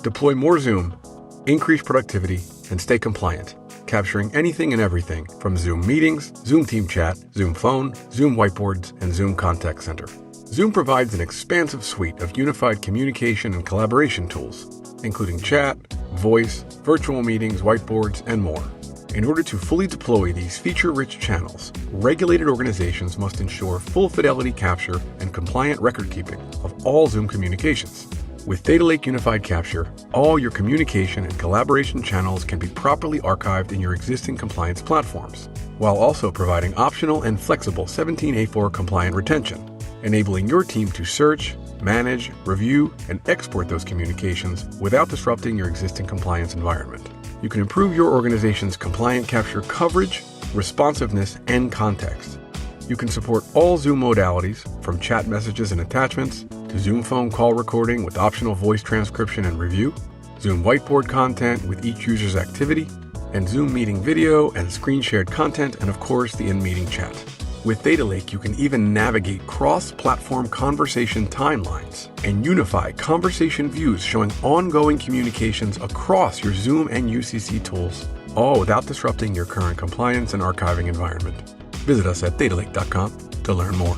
Deploy more Zoom, increase productivity, and stay compliant, capturing anything and everything from Zoom meetings, Zoom team chat, Zoom phone, Zoom whiteboards, and Zoom contact center. Zoom provides an expansive suite of unified communication and collaboration tools, including chat, voice, virtual meetings, whiteboards, and more. In order to fully deploy these feature-rich channels, regulated organizations must ensure full fidelity capture and compliant record-keeping of all Zoom communications. With Theta Lake Unified Capture, all your communication and collaboration channels can be properly archived in your existing compliance platforms, while also providing optional and flexible 17A4 compliant retention, enabling your team to search, manage, review, and export those communications without disrupting your existing compliance environment. You can improve your organization's compliant capture coverage, responsiveness, and context. You can support all Zoom modalities, from chat messages and attachments, to Zoom phone call recording with optional voice transcription and review, Zoom whiteboard content with each user's activity, and Zoom meeting video and screen shared content, and of course the in-meeting chat. With Theta Lake, you can even navigate cross-platform conversation timelines and unify conversation views showing ongoing communications across your Zoom and UCC tools, all without disrupting your current compliance and archiving environment. Visit us at thetalake.com to learn more.